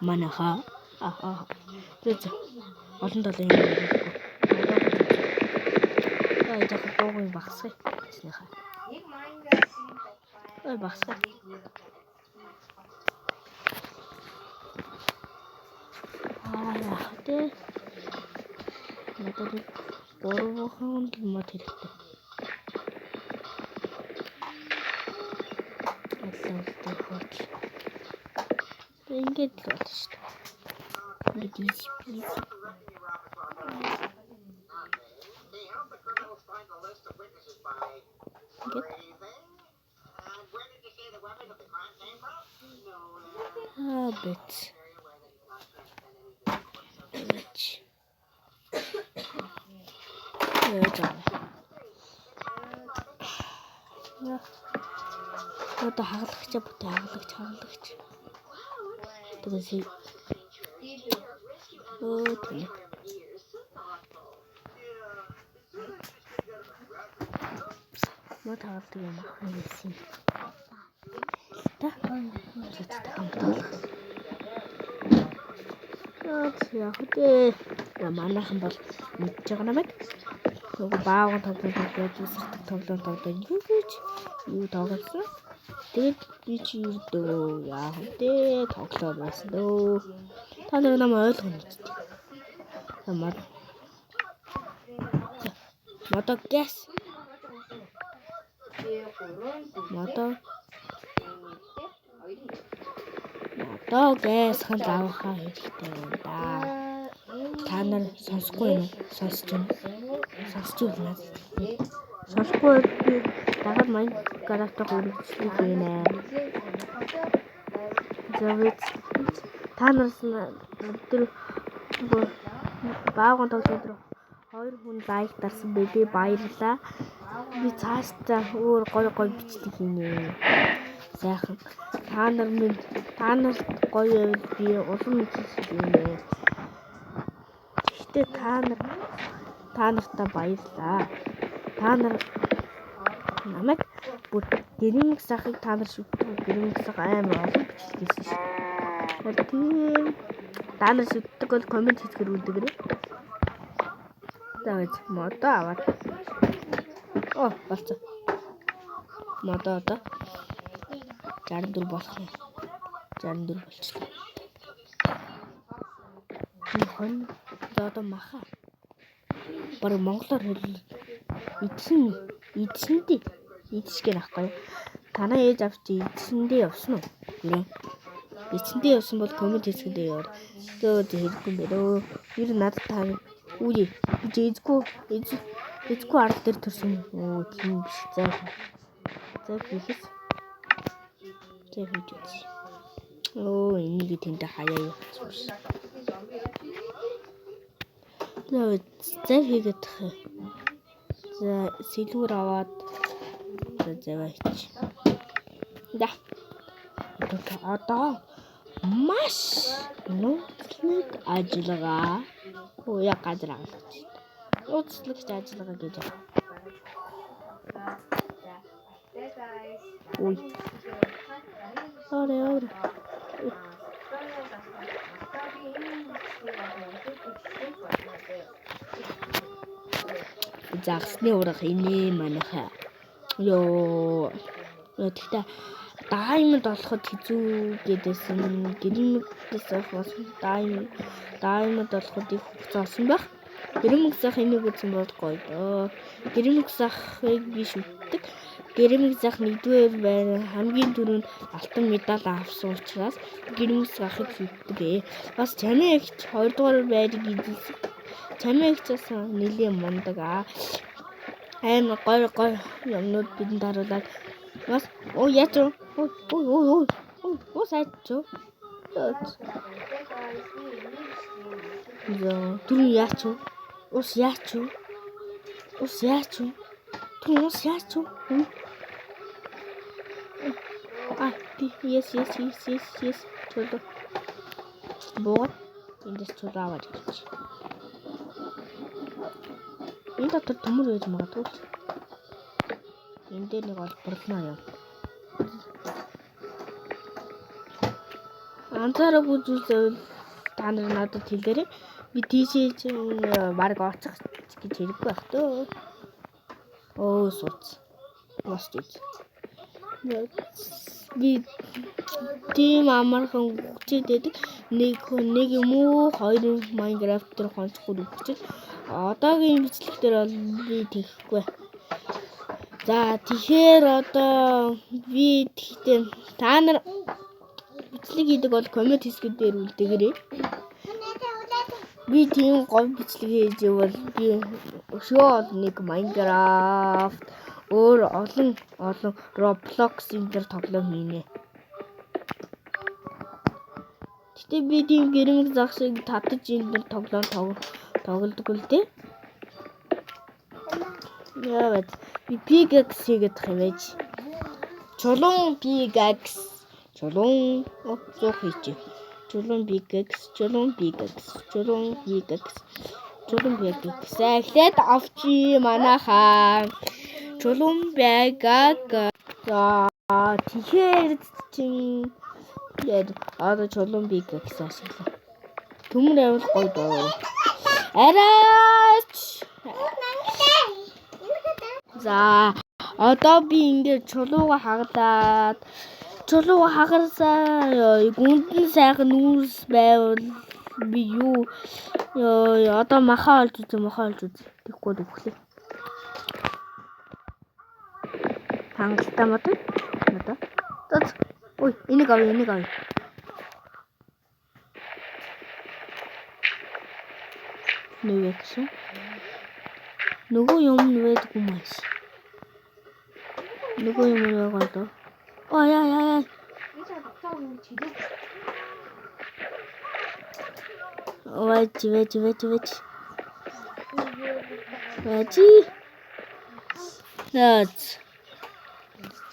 Манаха. Тэт. Олон долоо юм хэрэггүй. Ой жахад дуугүй багсах. Тэснийхаа. Ой багсах. Тэ. Надад 3 мод хэрэгтэй. Ингээд л байна шүү дээ. Ингээд easy peasy. Бит. Одоо хагалгач бутаа хагалгач. Тэгээсээ окей. Мод хагалдаг юм ах юм. Та яг үгүй манайхан бол мэдж байгаа намайг. Нөгөө баахан тоглоом юу тоглосон. Тэгээд би чи юу яах вэ? Тоглоом байсан дөө. Та нар намайг ойлгоно ч. Мото гэс. Мото гэс хан заавахаа хэрэгтэй юм да. Та нар сонсохгүй юу? Сонсож байна. Сонсохгүй би дагаад мань гараатаа хөрвчлээ гинэ. Завэт та нар тэр баахан тоглоом 2 хүн лайк дарсан бэ. Би баярлаа. Би цаашдаа өөр гой бичдэг хийнэ. Сайхан. Та нар гоё байвал би улам мэдчихсэн гинэ. Гэхдээ та нартаа баярлаа. Та нар намайг бүр гэрэмэг сахыг та нар шүтдэг. Гэрэмэг сах амар олон бичлэгсэн шүү. Тийм. Та нар шүтдэг бол комент хийхээр үлдэгрээ. Давай модо аваад. Болцоо. Модо одоо 64 болох юм. 64 болчихлоо. Хон одоо маха. Баг монголоор хэлээ. Идсгэн ахгүй. Танаа ээж авч идсэндээ явсан уу? Гүрэн. Идсэндээ явсан бол комент хийсгэдээ яваа. Төөд хэрэггүй юм байна. Ер нь надад таа үгүй. Эзгүй арал дээр төрсөн. Тийм биш. За хийхээс. За хийж үз. Энийг тэнд хаяа явуулчих биш. За хийгээд тах. За сэлгүүр аваад заваач. Да. Одоо маш нууцлаг ажиллагаа. Яг газар авах. Нууцлагч ажиллагаа гэж байна. Ой. Орой. Загсны урах инээ манайхаа. Тэгтээ даймонд олоход хэцүү гэдээсэн гэрэмэгээс авах даймонд олоход их хугацаа олсон байх. Гэрэмэг зах энийг үзэн бол гоё доо. Гэрэмэг захыг би шүтдэг. Гэрэмэг зах нэгдүгээр байна. Хамгийн түрүүнд алтан медаль авсан учраас гэрэмэг захыг шүтдэг. Бас чамийн эгч 2 дугаар байрыг эзэлсэн. Чамийн эгчээс нэлээд мундаг амар гоё юмнууд бидэнд харуулад бас яач сайч түр яач yes чөлөө бод эндээс чөлөө аваад ирчих. Энэ дотор төмөр байж магадгүй. энэ дээр нэг олборлоо юм. Анзаараагүй зүйлсээ та нар надад хэлээрэй. Би тийшээ чи баг очих гэж хэрэггүй байх төө. Оо сууц. Мосч үз. Би тийм амархан хүчтэй дэдэг нэг юм уу хоёр Майнкрафт дээр хонцгүй үхчих. Одоогийн бичлэг дээр бол би тийхгүй. За тэгэхээр одоо би тэгтээ та нар бичлэг хийдэг бол коммент хэсгүүд дээр үлдээгээрэй. Би тийм гол бичлэг хийж ивэл би өшөө нэг Майнкрафт өөр олон Roblox энэ төр тоглоом хийнэ. Гэтэ би тийм гэрмэг зах шиг татаж энэ төр тоглоом тоглодоггүй л дээ. Яагаад би pickaxe хийгээд хэмээж. Чулуун pickaxe. Чулуун зух хийчих. Чулуун pickaxe. Эхлээд авчи манайхаа. Чулуун pickaxe. За тэгэхээр чинь одоо чулуун pickaxe ашиглаа. Төмөр авал гоё доо. Араач. За одоо би ингээд чулууга хаглаад хагарсаа гүндэн сайхан нүүрс байвал би юу одоо махаа олж үз. Тэгэхгүй дөхлөө. Хангалттай мод. Ой, энийг авъя. Нэгсэн. Нөгөө юм байдгүй маш. Нөгөө юм байгаа доо. Ой яа. Вэж. Наац.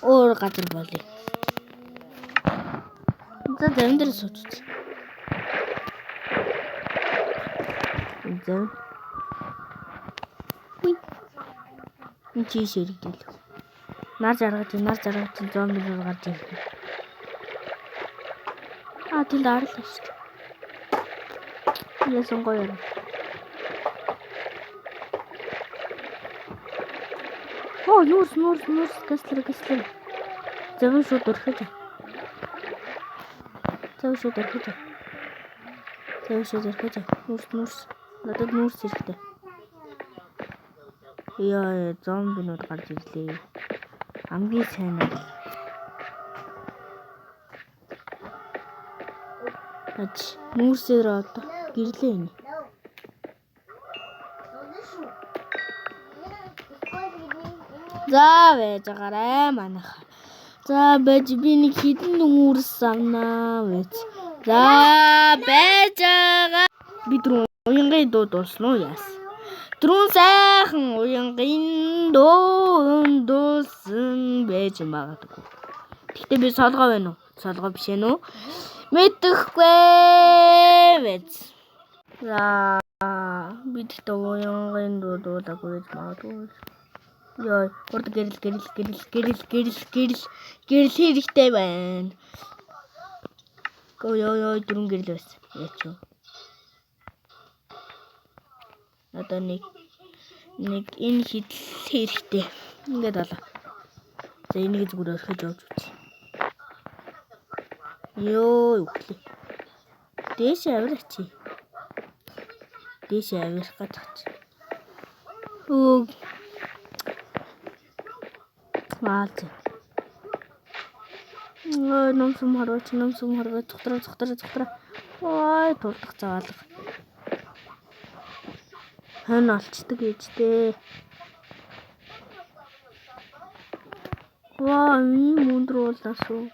Өөр газар болъё. За зэмдэр сууч. Зэм. Энд чи ширэгдэл. Нар жаргаж зомби руу гарч ирсэн. Тэнд арал шүү дээ. Яасан гоё. Оо, нүүрс гэслэр. Зэвэн шууд өрхөж. Нүүрс. Надад нүүрс хэрэгтэй. Яа, зомбинууд гарч ирлээ. Хамгийн сайн нь. Нүүрсээр одоо гэрлээ энэ. За байж байгаарай манайха. За байж би нэг хідэн нүүрс авнаа байж. За байж байгаа. Би түрүү уянгийн дуу дуусан уу яас. Түрүүн сайхан уянгийн дуусан байж магадгүй. Гэхдээ би солгоо байна уу? Солгоо биш ээ нөө. Мэдэхгүй байж. За би тэгтээ уянгийн дуу дуулаагүй байж магадгүй. Яа, урд гэрэл хэрэгтэй байна. Ёо, дөрөв гэрэл байсан. Яач юу? Одоо нэг энэ хидл хэрэгтэй. Ингээд болоо. За энийг зүгээр орхиж явж үз. Ёо, үхлээ. Дээшээ авираач. Дээшээ авирах гэж тач. Өө. Маач. Ой, номсом хараач. Цухтраа. Ой, тулдах цаалга. Хэн олчдаг ээжтэй. Ваа, ийм өндөр уулаас уу.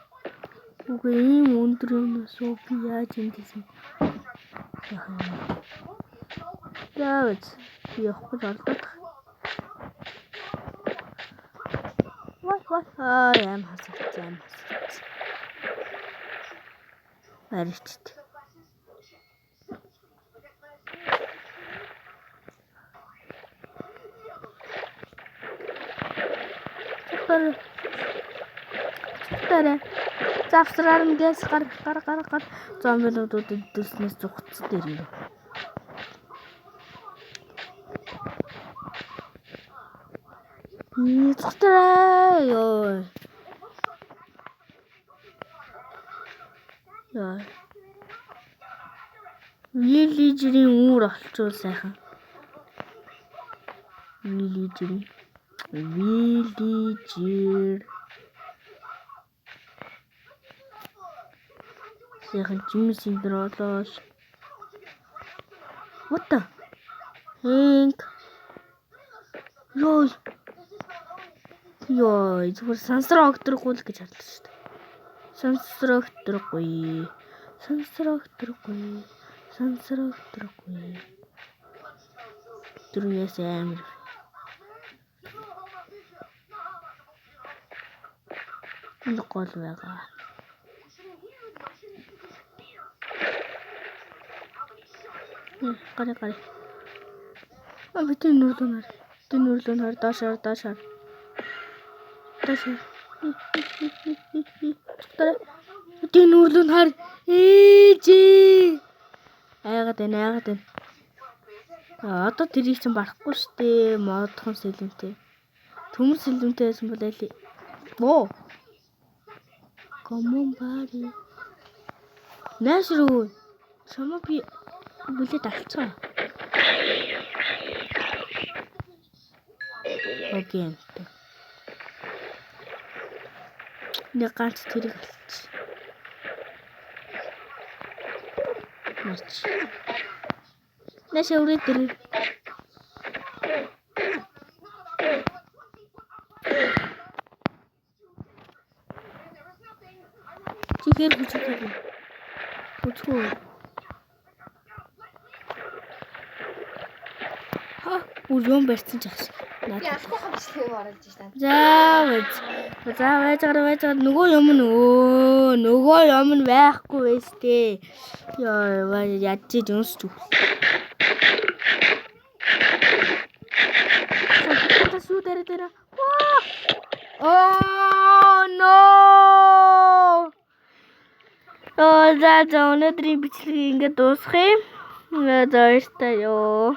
Үгүй ийм өндөр юмнаас уу би яаж ингэсэн. Яавч явахгүй болдог. Ваа, яам хасагч. Аричт. Цухтараа. Завсраар нь гэс гар. Зомбинуудад дэвснээс зүгтс дээр юу. Цухтараа ёо. Яа. Виллижрийн үүр олчвол сайхан. Виллижер. Сайхан жимсийн дролол. What the? Хэнк. Ёо, зүгээр сансраа огтрахгүй л гэж харлаа шүү дээ. Сансраа огтрахгүй. Түрүүс амир. Энэ гол байгаа. Гари. Битэн нүрлөнөр даашаар. Цухтараа. Битэн нүрлөнөр ээжээ. Айгаад байна. Одоо тэрийг чинь барахгүй штэ. Модхон сэлэмтэй. Төмөр сэлэмтэй байсан бол айлээ. Оо. Come on buddy. Нэшрүү. Чамаа би бүлэд алцгаа. Окей. Нэг ганц тэрийг алч. Мач. Нэшэ үрээ тэр. Чихэр бүчгүй. Үр юм барьсан ч ахш. Ялахгүй хамчлаг оруулж штэ. За нөгөө юм нь байхгүй байстэй. Яа ядчих өнсч. Сүү дээр. Oh no. За өнөөдрийн бичлэгийг ингээд дуусгая. За баяртай ёо.